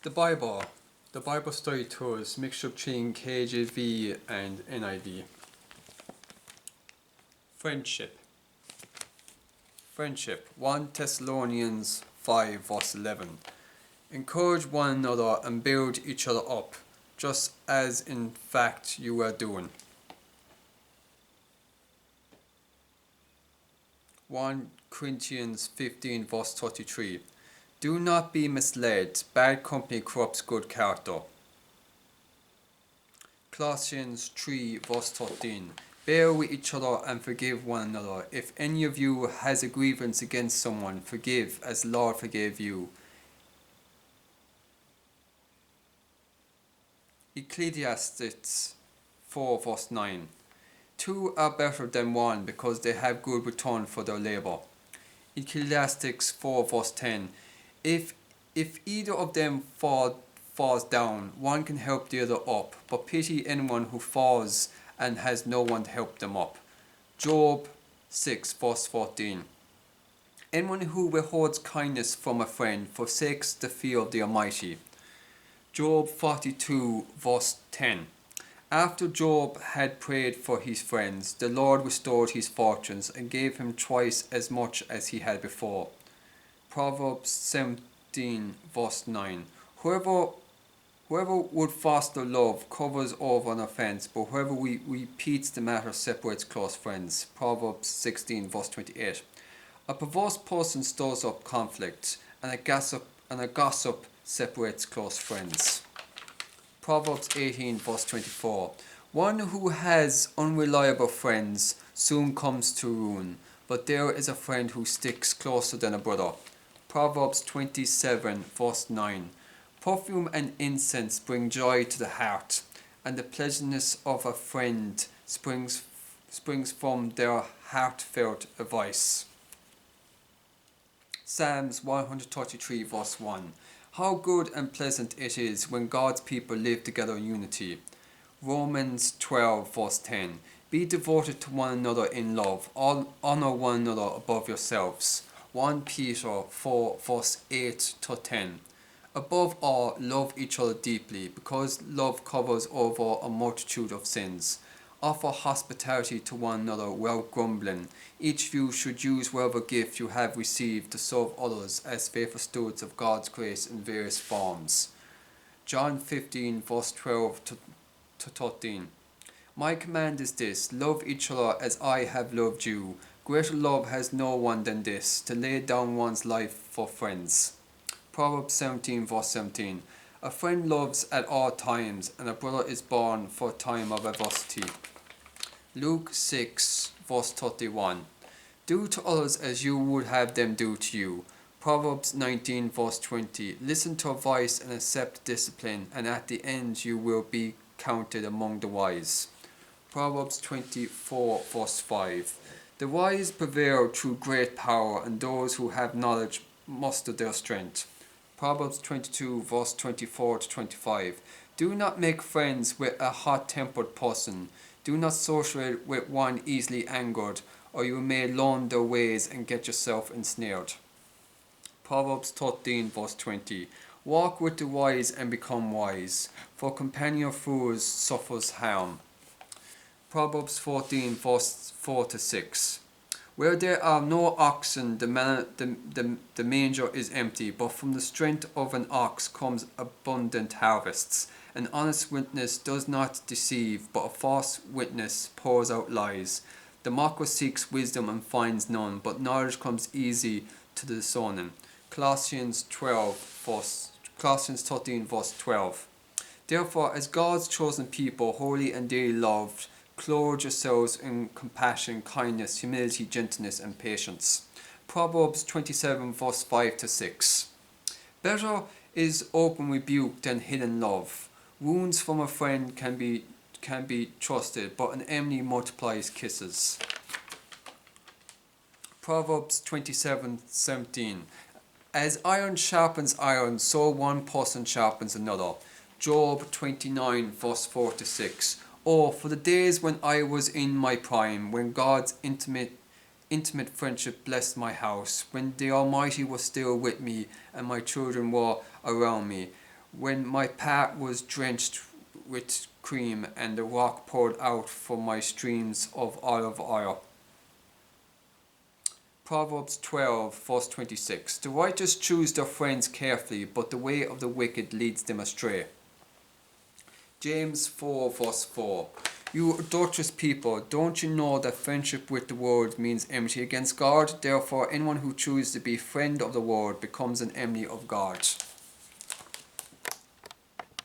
The Bible. The Bible Study Tours, mixture between KJV and NIV. Friendship. Friendship. 1 Thessalonians 5 verse 11. Encourage one another and build each other up, just as in fact you are doing. 1 Corinthians 15 verse 33. Do not be misled, bad company corrupts good character. Colossians 3 verse 13. Bear with each other and forgive one another. If any of you has a grievance against someone, forgive as the Lord forgave you. Ecclesiastes 4 verse 9. Two are better than one because they have good return for their labour. Ecclesiastes 4 verse 10. If either of them falls down, one can help the other up, but pity anyone who falls and has no one to help them up. Job 6 verse 14. Anyone who withholds kindness from a friend forsakes the fear of the Almighty. Job 42 verse 10. After Job had prayed for his friends, the Lord restored his fortunes and gave him twice as much as he had before. Proverbs 17 verse 9. Whoever would foster love covers over an offence, but whoever repeats the matter separates close friends. Proverbs 16 verse 28. A perverse person stirs up conflict, and a gossip separates close friends. Proverbs 18 verse 24. One who has unreliable friends soon comes to ruin, but there is a friend who sticks closer than a brother. Proverbs 27 verse 9. Perfume and incense bring joy to the heart, and the pleasantness of a friend springs from their heartfelt advice. Psalms 133 verse 1. How good and pleasant it is when God's people live together in unity. Romans 12 verse 10. Be devoted to one another in love. Honour one another above yourselves. 1 Peter 4 verse 8 to 10. Above all, love each other deeply, because love covers over a multitude of sins. Offer hospitality to one another without grumbling. Each of you should use whatever gift you have received to serve others as faithful stewards of God's grace in various forms. John 15 verse 12 to 13. My command is this: love each other as I have loved you. Greater love has no one than this, to lay down one's life for friends. Proverbs 17 verse 17. A friend loves at all times, and a brother is born for a time of adversity. Luke 6 verse 31. Do to others as you would have them do to you. Proverbs 19 verse 20. Listen to advice and accept discipline, and at the end you will be counted among the wise. Proverbs 24 verse 5. The wise prevail through great power, and those who have knowledge muster their strength. Proverbs 22 verse 24 to 25. Do not make friends with a hot-tempered person. Do not associate with one easily angered, or you may learn their ways and get yourself ensnared. Proverbs 13 verse 20. Walk with the wise and become wise, for a companion of fools suffers harm. Proverbs 14 verse 4 to 6. Where there are no oxen, the manger is empty, but from the strength of an ox comes abundant harvests. An honest witness does not deceive, but a false witness pours out lies. The mocker seeks wisdom and finds none, but knowledge comes easy to the discerning. Colossians 13 verse 12. Therefore, as God's chosen people, holy and dearly loved, clothe yourselves in compassion, kindness, humility, gentleness, and patience. Proverbs 27 verse 5 to 6. Better is open rebuke than hidden love. Wounds from a friend can be trusted, but an enemy multiplies kisses. Proverbs 27:17. As iron sharpens iron, so one person sharpens another. Job 29 verse 4 to 6. Oh, for the days when I was in my prime, when God's intimate friendship blessed my house, when the Almighty was still with me and my children were around me, when my path was drenched with cream and the rock poured out from my streams of olive oil. Proverbs 12, verse 26. The righteous choose their friends carefully, but the way of the wicked leads them astray. James 4, verse 4. You adulterous people, don't you know that friendship with the world means enmity against God? Therefore, anyone who chooses to be friend of the world becomes an enemy of God.